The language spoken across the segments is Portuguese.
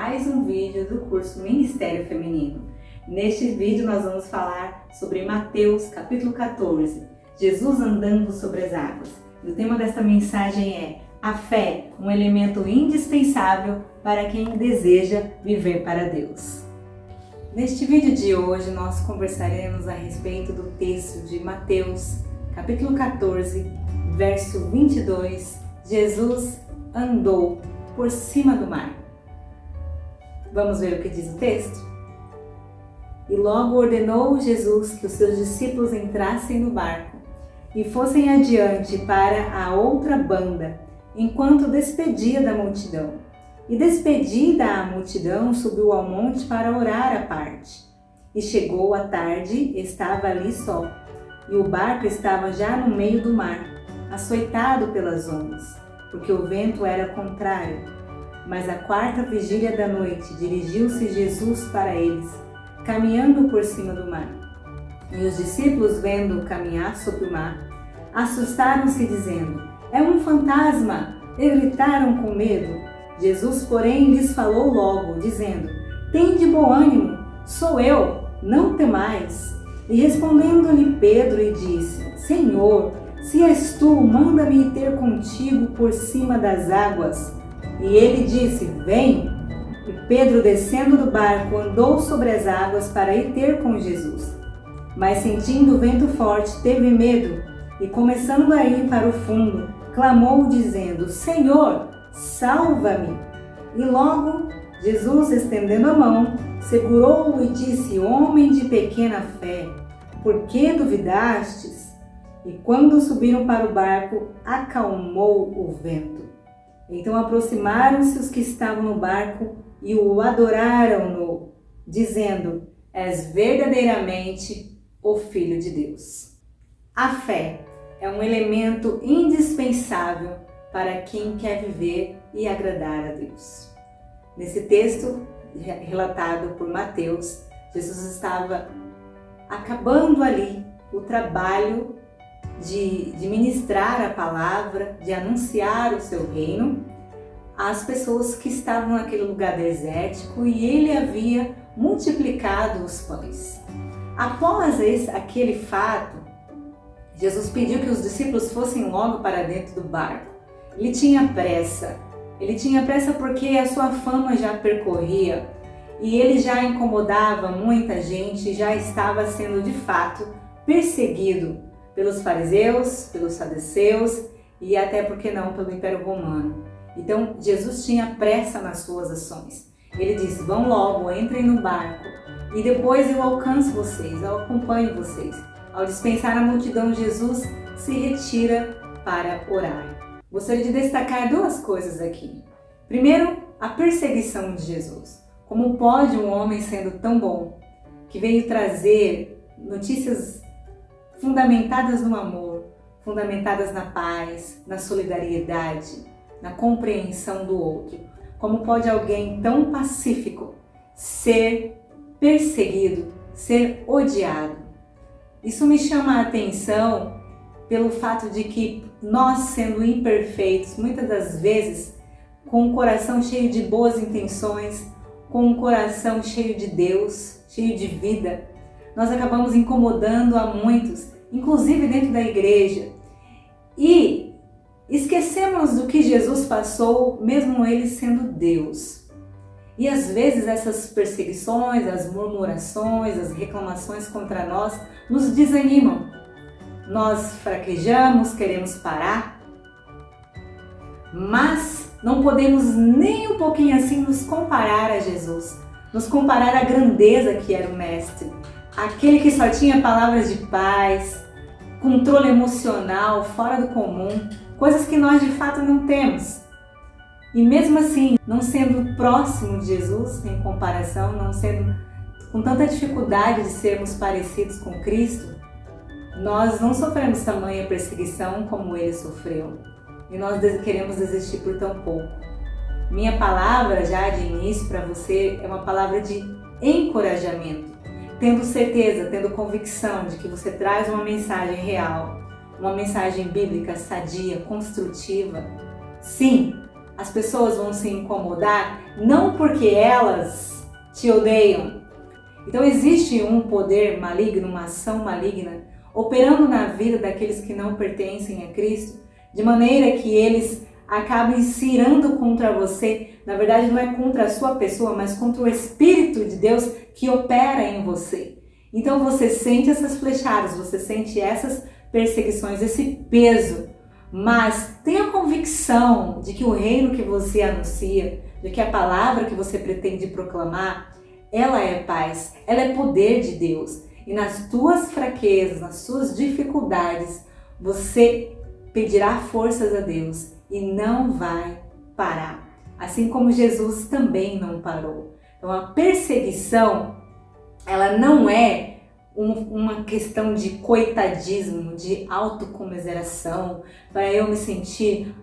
mais um vídeo do curso Ministério Feminino. Neste vídeo nós vamos falar sobre Mateus capítulo 14, Jesus andando sobre as águas. E o tema desta mensagem é a fé, um elemento indispensável para quem deseja viver para Deus. Neste vídeo de hoje nós conversaremos a respeito do texto de Mateus capítulo 14, verso 22, Jesus andou por cima do mar. Vamos ver o que diz o texto? E logo ordenou Jesus que os seus discípulos entrassem no barco e fossem adiante para a outra banda, enquanto despedia da multidão. E despedida a multidão, subiu ao monte para orar à parte. E chegou a tarde, estava ali só, e o barco estava já no meio do mar, açoitado pelas ondas, porque o vento era contrário. Mas à quarta vigília da noite dirigiu-se Jesus para eles, caminhando por cima do mar. E os discípulos, vendo-o caminhar sobre o mar, assustaram-se, dizendo: "É um fantasma!" E gritaram com medo. Jesus, porém, lhes falou logo, dizendo: "Tende bom ânimo, sou eu, não temais." E respondendo-lhe Pedro, e disse: "Senhor, se és tu, manda-me ir ter contigo por cima das águas." E ele disse: "Vem." E Pedro, descendo do barco, andou sobre as águas para ir ter com Jesus. Mas sentindo o vento forte, teve medo, e começando a ir para o fundo, clamou, dizendo: "Senhor, salva-me." E logo Jesus, estendendo a mão, segurou-o e disse: "Homem de pequena fé, por que duvidastes?" E quando subiram para o barco, acalmou o vento. Então aproximaram-se os que estavam no barco e o adoraram-no, dizendo: "És verdadeiramente o Filho de Deus." A fé é um elemento indispensável para quem quer viver e agradar a Deus. Nesse texto relatado por Mateus, Jesus estava acabando ali o trabalho de ministrar a palavra, de anunciar o seu reino às pessoas que estavam naquele lugar desértico, e ele havia multiplicado os pães. Após aquele fato, Jesus pediu que os discípulos fossem logo para dentro do barco. Ele tinha pressa porque a sua fama já percorria e ele já incomodava muita gente, já estava sendo de fato perseguido pelos fariseus, pelos saduceus e até, por que não, pelo Império Romano. Então Jesus tinha pressa nas suas ações. Ele disse: "Vão logo, entrem no barco e depois eu alcanço vocês, eu acompanho vocês." Ao dispensar a multidão, Jesus se retira para orar. Gostaria de destacar duas coisas aqui. Primeiro, a perseguição de Jesus. Como pode um homem, sendo tão bom, que veio trazer notícias fundamentadas no amor, fundamentadas na paz, na solidariedade, na compreensão do outro, como pode alguém tão pacífico ser perseguido, ser odiado? Isso me chama a atenção pelo fato de que nós, sendo imperfeitos, muitas das vezes com um coração cheio de boas intenções, com um coração cheio de Deus, cheio de vida, nós acabamos incomodando a muitos, inclusive dentro da igreja, e esquecemos do que Jesus passou, mesmo ele sendo Deus. E às vezes essas perseguições, as murmurações, as reclamações contra nós nos desanimam. Nós fraquejamos, queremos parar, mas não podemos nem um pouquinho assim nos comparar a Jesus, nos comparar à grandeza que era o Mestre, aquele que só tinha palavras de paz, controle emocional fora do comum, coisas que nós de fato não temos. E mesmo assim, não sendo próximo de Jesus em comparação, não sendo com tanta dificuldade de sermos parecidos com Cristo, nós não sofremos tamanha perseguição como ele sofreu. E nós queremos desistir por tão pouco. Minha palavra já de início para você é uma palavra de encorajamento, tendo certeza, tendo convicção de que você traz uma mensagem real, uma mensagem bíblica, sadia, construtiva. Sim, as pessoas vão se incomodar não porque elas te odeiam. Então existe um poder maligno, uma ação maligna, operando na vida daqueles que não pertencem a Cristo, de maneira que eles acabem se irando contra você. Na verdade não é contra a sua pessoa, mas contra o Espírito de Deus que opera em você. Então você sente essas flechadas, você sente essas perseguições, esse peso, mas tenha convicção de que o reino que você anuncia, de que a palavra que você pretende proclamar, ela é paz, ela é poder de Deus. E nas tuas fraquezas, nas suas dificuldades, você pedirá forças a Deus e não vai parar. Assim como Jesus também não parou. Então a perseguição, ela não é uma questão de coitadismo, de autocomiseração, para eu me sentir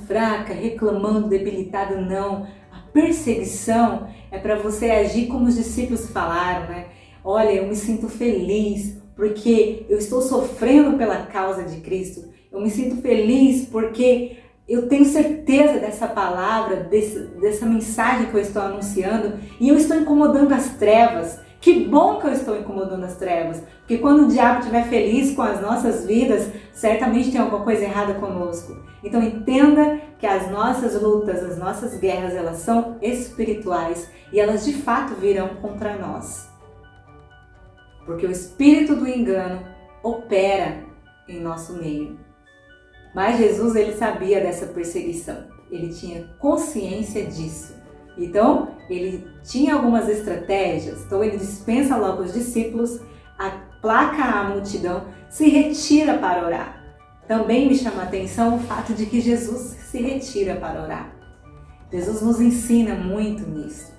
fraca, reclamando, debilitada. Não. A perseguição é para você agir como os discípulos falaram, né? Olha, eu me sinto feliz porque eu estou sofrendo pela causa de Cristo. Eu me sinto feliz porque eu tenho certeza dessa palavra, dessa mensagem que eu estou anunciando, e eu estou incomodando as trevas. Que bom que eu estou incomodando as trevas, porque quando o diabo estiver feliz com as nossas vidas, certamente tem alguma coisa errada conosco. Então entenda que as nossas lutas, as nossas guerras, elas são espirituais e elas de fato virão contra nós. Porque o espírito do engano opera em nosso meio. Mas Jesus, ele sabia dessa perseguição, ele tinha consciência disso. Então, ele tinha algumas estratégias. Então, ele dispensa logo os discípulos, aplaca a multidão, se retira para orar. Também me chama a atenção o fato de que Jesus se retira para orar. Jesus nos ensina muito nisso.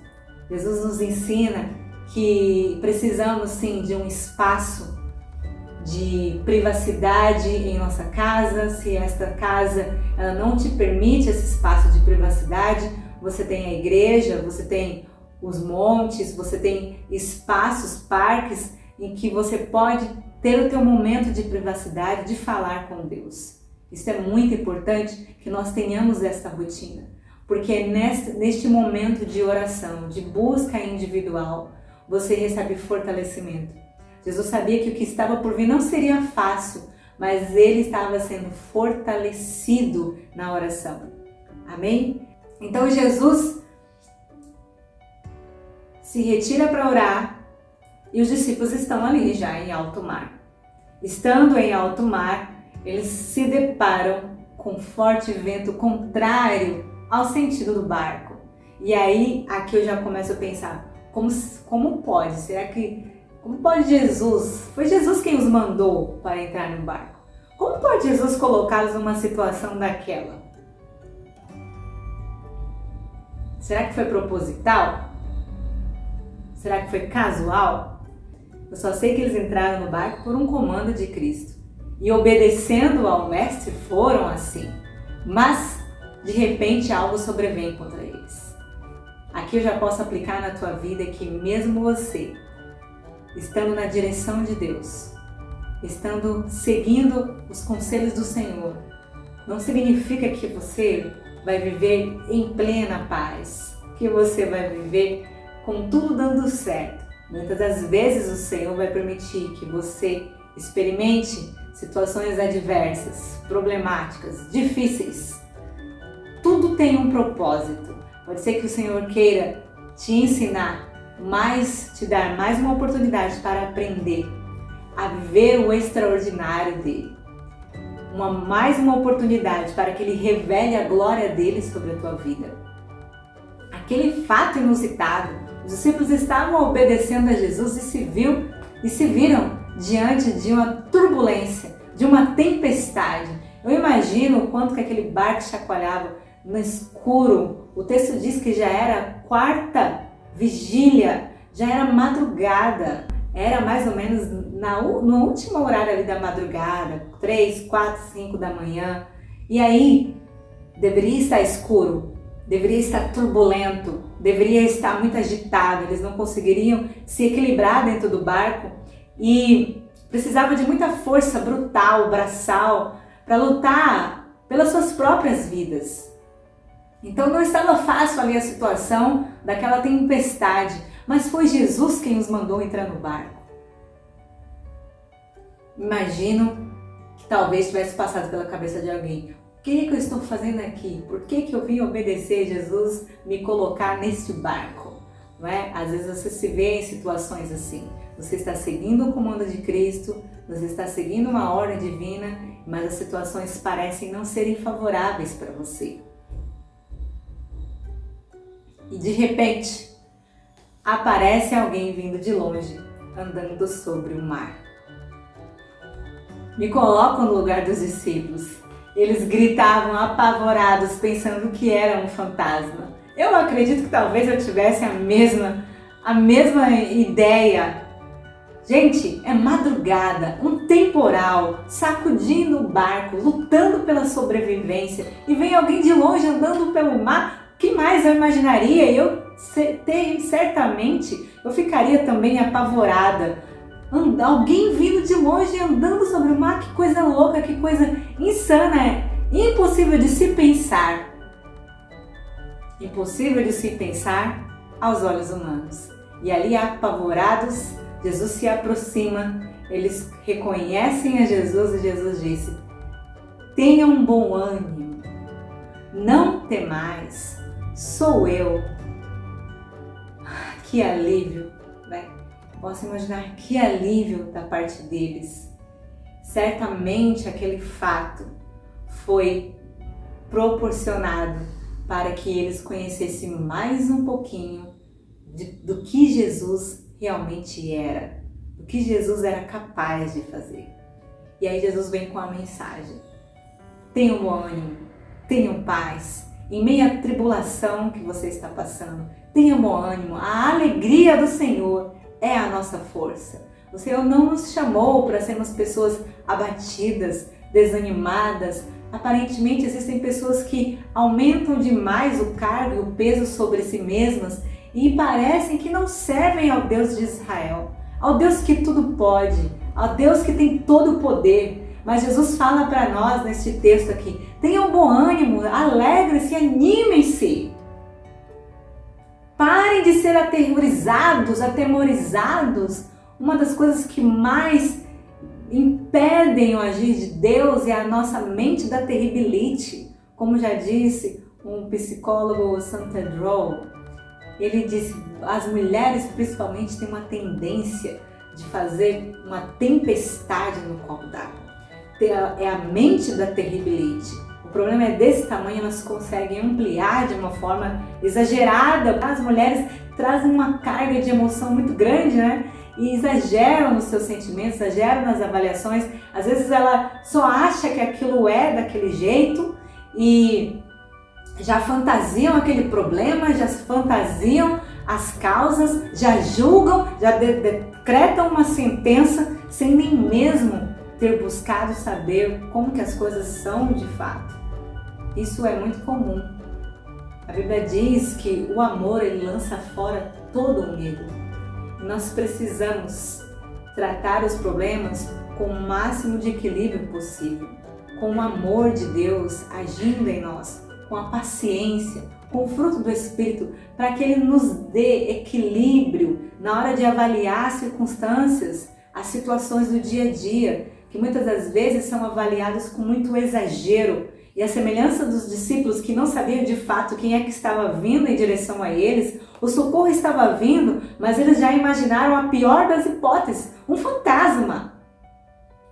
Jesus nos ensina que precisamos sim de um espaço de privacidade em nossa casa. Se esta casa ela não te permite esse espaço de privacidade, você tem a igreja, você tem os montes, você tem espaços, parques em que você pode ter o teu momento de privacidade, de falar com Deus. Isso é muito importante que nós tenhamos esta rotina, porque é neste momento de oração, de busca individual, você recebe fortalecimento. Jesus sabia que o que estava por vir não seria fácil, mas ele estava sendo fortalecido na oração. Amém? Então Jesus se retira para orar e os discípulos estão ali já em alto mar. Estando em alto mar, eles se deparam com forte vento contrário ao sentido do barco. E aí, aqui eu já começo a pensar, como pode? Como pode Jesus? Foi Jesus quem os mandou para entrar no barco. Como pode Jesus colocá-los numa situação daquela? Será que foi proposital? Será que foi casual? Eu só sei que eles entraram no barco por um comando de Cristo. E obedecendo ao Mestre foram assim. Mas, de repente, algo sobrevém contra eles. Aqui eu já posso aplicar na tua vida que mesmo você, estando na direção de Deus, estando seguindo os conselhos do Senhor, não significa que você vai viver em plena paz, que você vai viver com tudo dando certo. Muitas das vezes o Senhor vai permitir que você experimente situações adversas, problemáticas, difíceis. Tudo tem um propósito. Pode ser que o Senhor queira te ensinar, te dar mais uma oportunidade para aprender a viver o extraordinário dele. Mais uma oportunidade para que ele revele a glória dele sobre a tua vida. Aquele fato inusitado, os discípulos estavam obedecendo a Jesus e se viram diante de uma turbulência, de uma tempestade. Eu imagino o quanto que aquele barco chacoalhava no escuro. O texto diz que já era a quarta vigília, já era madrugada. Era mais ou menos no último horário ali da madrugada, 3, 4, 5 da manhã. E aí, deveria estar escuro, deveria estar turbulento, deveria estar muito agitado. Eles não conseguiriam se equilibrar dentro do barco e precisava de muita força brutal, braçal, para lutar pelas suas próprias vidas. Então não estava fácil ali a situação daquela tempestade, mas foi Jesus quem os mandou entrar no barco. Imagino que talvez tivesse passado pela cabeça de alguém: o que eu estou fazendo aqui? Por que eu vim obedecer Jesus me colocar neste barco? Não é? Às vezes você se vê em situações assim. Você está seguindo o comando de Cristo, você está seguindo uma ordem divina, mas as situações parecem não serem favoráveis para você. E de repente, aparece alguém vindo de longe, andando sobre o mar. Me coloco no lugar dos discípulos. Eles gritavam apavorados, pensando que era um fantasma. Eu acredito que talvez eu tivesse a mesma ideia. Gente, é madrugada, um temporal, sacudindo o barco, lutando pela sobrevivência, e vem alguém de longe andando pelo mar. O que mais eu imaginaria? Certamente eu ficaria também apavorada. Alguém vindo de longe andando sobre o mar, que coisa louca, que coisa insana, impossível de se pensar. Impossível de se pensar aos olhos humanos. E ali, apavorados, Jesus se aproxima, eles reconhecem a Jesus e Jesus disse: tenham bom ânimo, não temais, sou eu. Que alívio, né? Posso imaginar que alívio da parte deles. Certamente aquele fato foi proporcionado para que eles conhecessem mais um pouquinho do que Jesus realmente era, do que Jesus era capaz de fazer. E aí Jesus vem com a mensagem: tenham bom ânimo, tenham paz, em meio à tribulação que você está passando, tenham bom ânimo, a alegria do Senhor é a nossa força. O Senhor não nos chamou para sermos pessoas abatidas, desanimadas. Aparentemente existem pessoas que aumentam demais o cargo e o peso sobre si mesmas e parecem que não servem ao Deus de Israel, ao Deus que tudo pode, ao Deus que tem todo o poder. Mas Jesus fala para nós neste texto aqui: tenham bom ânimo, alegrem-se, animem-se. Parem de ser atemorizados. Uma das coisas que mais impedem o agir de Deus é a nossa mente da terribilite. Como já disse um psicólogo, Santandro, ele disse: as mulheres principalmente têm uma tendência de fazer uma tempestade no copo d'água. É a mente da terribilite. O problema é desse tamanho, elas conseguem ampliar de uma forma exagerada. As mulheres trazem uma carga de emoção muito grande, né? E exageram nos seus sentimentos, exageram nas avaliações. Às vezes ela só acha que aquilo é daquele jeito e já fantasiam aquele problema, já fantasiam as causas, já julgam, já decretam uma sentença sem nem mesmo ter buscado saber como que as coisas são de fato. Isso é muito comum. A Bíblia diz que o amor, ele lança fora todo o medo. Nós precisamos tratar os problemas com o máximo de equilíbrio possível, com o amor de Deus agindo em nós, com a paciência, com o fruto do Espírito, para que Ele nos dê equilíbrio na hora de avaliar as circunstâncias, as situações do dia a dia, que muitas das vezes são avaliadas com muito exagero. E a semelhança dos discípulos que não sabiam de fato quem é que estava vindo em direção a eles, o socorro estava vindo, mas eles já imaginaram a pior das hipóteses, um fantasma.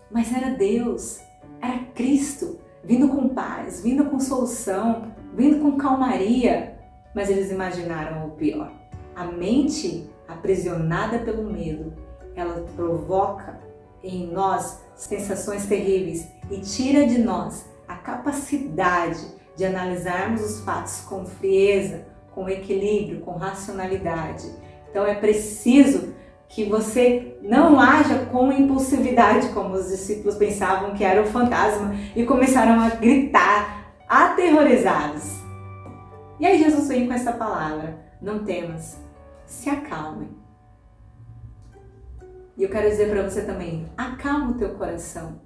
Mas era Deus, era Cristo, vindo com paz, vindo com solução, vindo com calmaria. Mas eles imaginaram o pior. A mente aprisionada pelo medo, ela provoca em nós sensações terríveis e tira de nós a capacidade de analisarmos os fatos com frieza, com equilíbrio, com racionalidade. Então é preciso que você não haja com impulsividade, como os discípulos pensavam que era o fantasma e começaram a gritar, aterrorizados. E aí Jesus vem com essa palavra: não temas, se acalmem. E eu quero dizer para você também: acalma o teu coração.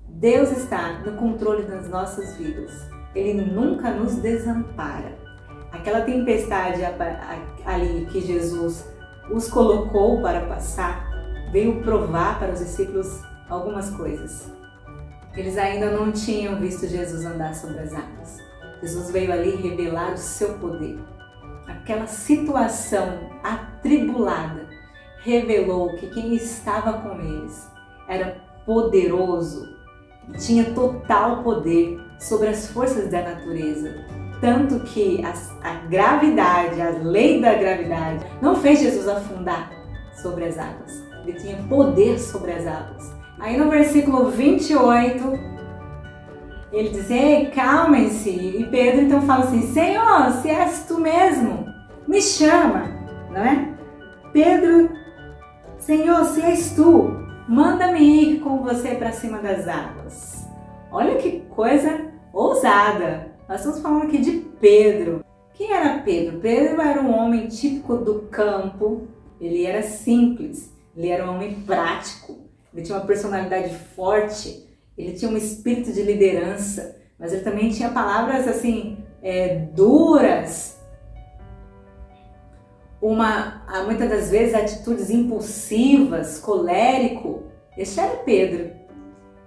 Deus está no controle das nossas vidas. Ele nunca nos desampara. Aquela tempestade ali que Jesus os colocou para passar, veio provar para os discípulos algumas coisas. Eles ainda não tinham visto Jesus andar sobre as águas. Jesus veio ali revelar o seu poder. Aquela situação atribulada revelou que quem estava com eles era poderoso, tinha total poder sobre as forças da natureza. Tanto que a gravidade, a lei da gravidade, não fez Jesus afundar sobre as águas. Ele tinha poder sobre as águas. Aí no versículo 28, ele diz: ei, calmem-se. E Pedro então fala assim: Senhor, se és tu mesmo, me chama, não é? Pedro: Senhor, se és tu, manda-me ir com você para cima das águas. Olha que coisa ousada. Nós estamos falando aqui de Pedro. Quem era Pedro? Pedro era um homem típico do campo. Ele era simples, ele era um homem prático, ele tinha uma personalidade forte, ele tinha um espírito de liderança, mas ele também tinha palavras assim, duras, muitas das vezes atitudes impulsivas, colérico. Esse era Pedro.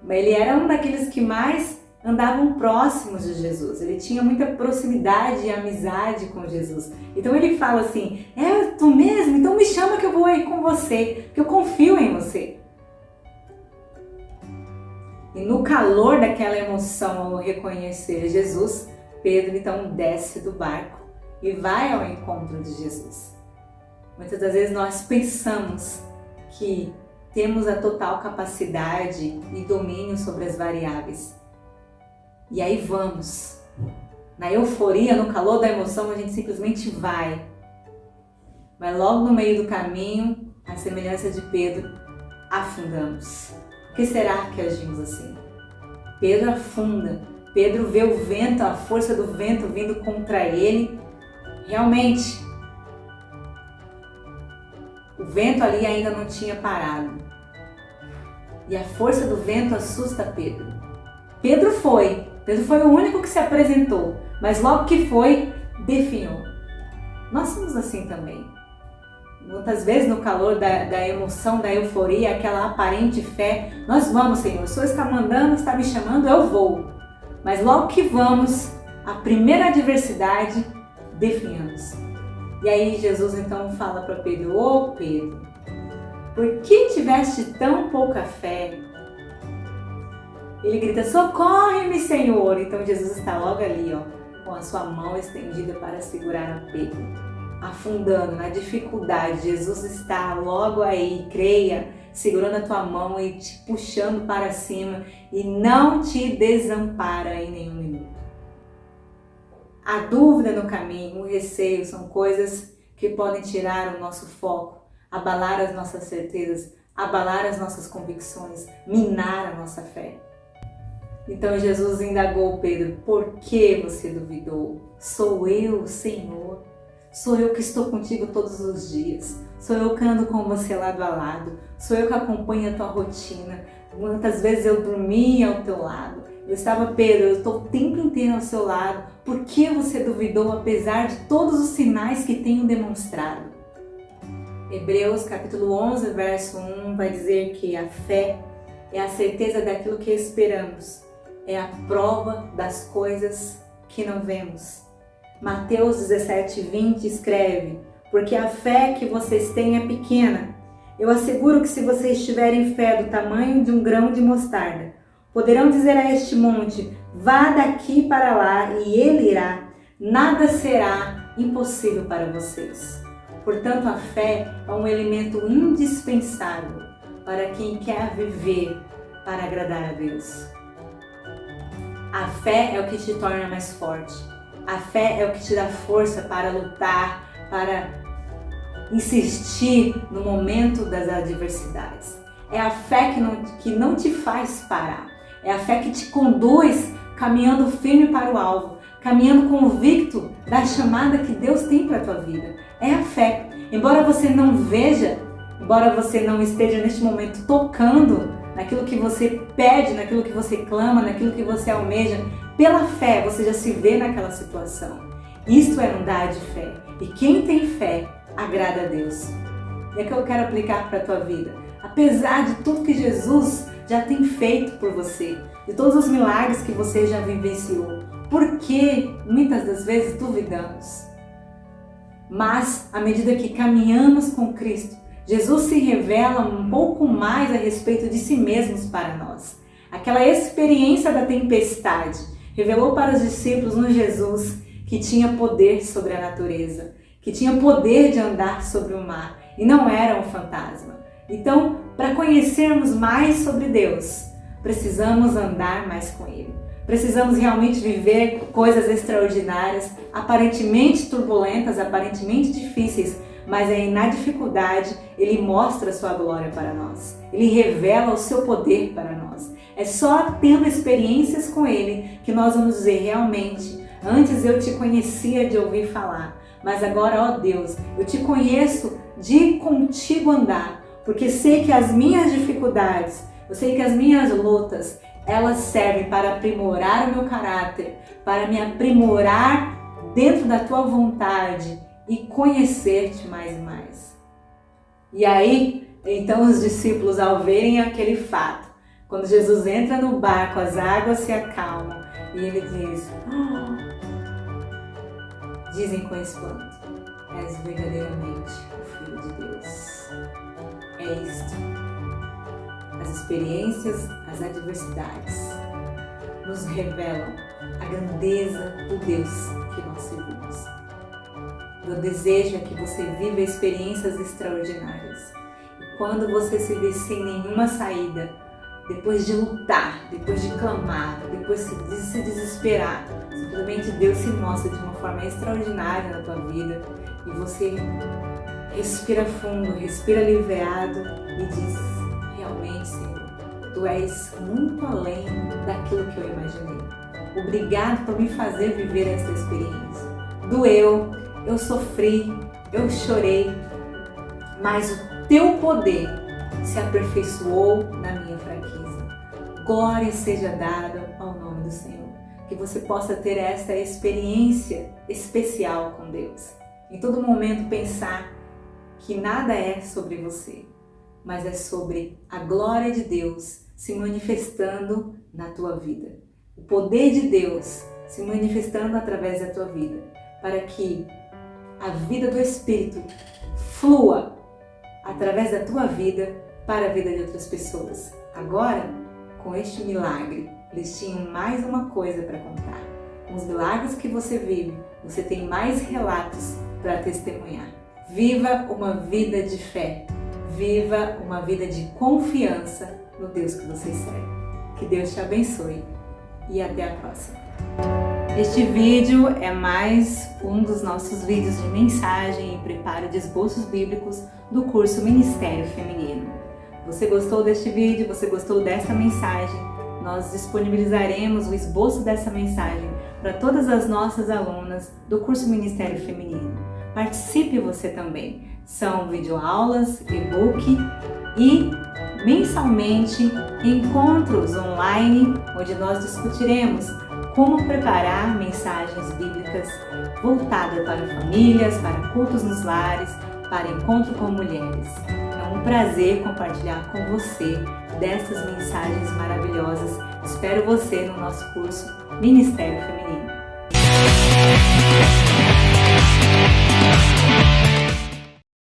Ele era um daqueles que mais andavam próximos de Jesus. Ele tinha muita proximidade e amizade com Jesus. Então ele fala assim: é tu mesmo? Então me chama que eu vou ir com você, que eu confio em você. E no calor daquela emoção ao reconhecer Jesus, Pedro então desce do barco e vai ao encontro de Jesus. Muitas das vezes nós pensamos que temos a total capacidade e domínio sobre as variáveis. E aí vamos. Na euforia, no calor da emoção, a gente simplesmente vai. Mas logo no meio do caminho, à semelhança de Pedro, afundamos. Por que será que agimos assim? Pedro afunda. Pedro vê o vento, a força do vento vindo contra ele. Realmente, o vento ali ainda não tinha parado. E a força do vento assusta Pedro. Pedro foi o único que se apresentou, mas logo que foi, definhou. Nós somos assim também. Muitas vezes no calor da emoção, da euforia, aquela aparente fé, nós vamos, Senhor, o Senhor está mandando, está me chamando, eu vou. Mas logo que vamos, a primeira adversidade, definhamos. E aí Jesus então fala para Pedro: ô Pedro, por que tiveste tão pouca fé? Ele grita: socorre-me, Senhor! Então Jesus está logo ali, com a sua mão estendida para segurar a Pedro, afundando na dificuldade. Jesus está logo aí, creia, segurando a tua mão e te puxando para cima e não te desampara em nenhum minuto. A dúvida no caminho, o receio são coisas que podem tirar o nosso foco, abalar as nossas certezas, abalar as nossas convicções, minar a nossa fé. Então Jesus indagou Pedro: por que você duvidou? Sou eu, Senhor. Sou eu que estou contigo todos os dias. Sou eu que ando com você lado a lado. Sou eu que acompanho a tua rotina. Muitas vezes eu dormia ao teu lado. Eu estava: Pedro, eu estou o tempo inteiro ao seu lado. Por que você duvidou apesar de todos os sinais que tenho demonstrado? Hebreus capítulo 11, verso 1 vai dizer que a fé é a certeza daquilo que esperamos. É a prova das coisas que não vemos. Mateus 17:20 escreve: porque a fé que vocês têm é pequena. Eu asseguro que se vocês tiverem fé do tamanho de um grão de mostarda, poderão dizer a este monte: vá daqui para lá, e ele irá. Nada será impossível para vocês. Portanto, a fé é um elemento indispensável para quem quer viver para agradar a Deus. A fé é o que te torna mais forte. A fé é o que te dá força para lutar, para insistir no momento das adversidades. É a fé que não te faz parar. É a fé que te conduz caminhando firme para o alvo, caminhando convicto da chamada que Deus tem para a tua vida. É a fé. Embora você não veja, embora você não esteja neste momento tocando naquilo que você pede, naquilo que você clama, naquilo que você almeja, pela fé você já se vê naquela situação. Isto é andar de fé. E quem tem fé agrada a Deus. E é que eu quero aplicar para a tua vida. Apesar de tudo que Jesus já tem feito por você, de todos os milagres que você já vivenciou, por que muitas das vezes duvidamos? Mas, à medida que caminhamos com Cristo, Jesus se revela um pouco mais a respeito de si mesmos para nós. Aquela experiência da tempestade revelou para os discípulos no Jesus que tinha poder sobre a natureza, que tinha poder de andar sobre o mar e não era um fantasma. Então, para conhecermos mais sobre Deus, precisamos andar mais com Ele. Precisamos realmente viver coisas extraordinárias, aparentemente turbulentas, aparentemente difíceis, mas aí na dificuldade Ele mostra a sua glória para nós. Ele revela o seu poder para nós. É só tendo experiências com Ele que nós vamos dizer realmente, antes eu te conhecia de ouvir falar, mas agora, ó Deus, eu te conheço de contigo andar, porque sei que as minhas dificuldades, eu sei que as minhas lutas, elas servem para aprimorar o meu caráter, para me aprimorar dentro da tua vontade e conhecer-te mais e mais. E aí, então os discípulos, ao verem aquele fato, quando Jesus entra no barco, as águas se acalmam e ele diz, dizem com espanto, és verdadeiramente o Filho de Deus. É isto. As experiências, as adversidades nos revelam a grandeza do Deus que nós servimos. Meu desejo é que você viva experiências extraordinárias. E quando você se vê sem nenhuma saída, depois de lutar, depois de clamar, depois de se desesperar, simplesmente Deus se mostra de uma forma extraordinária na tua vida e você respira fundo, respira aliviado e diz, realmente, Senhor, Tu és muito além daquilo que eu imaginei. Obrigado por me fazer viver essa experiência. Doeu, eu sofri, eu chorei, mas o Teu poder se aperfeiçoou na minha fraqueza. Glória seja dada ao nome do Senhor. Que você possa ter essa experiência especial com Deus. Em todo momento pensar que nada é sobre você, mas é sobre a glória de Deus se manifestando na tua vida. O poder de Deus se manifestando através da tua vida, para que a vida do Espírito flua através da tua vida para a vida de outras pessoas. Agora, com este milagre, eles tinham mais uma coisa para contar. Com os milagres que você vive, você tem mais relatos para testemunhar. Viva uma vida de fé. Viva uma vida de confiança no Deus que você serve. Que Deus te abençoe e até a próxima. Este vídeo é mais um dos nossos vídeos de mensagem e preparo de esboços bíblicos do curso Ministério Feminino. Você gostou deste vídeo? Você gostou dessa mensagem? Nós disponibilizaremos o esboço dessa mensagem para todas as nossas alunas do curso Ministério Feminino. Participe você também. São videoaulas, e-book e mensalmente encontros online onde nós discutiremos como preparar mensagens bíblicas voltadas para famílias, para cultos nos lares, para encontro com mulheres. É um prazer compartilhar com você dessas mensagens maravilhosas. Espero você no nosso curso Ministério Feminino.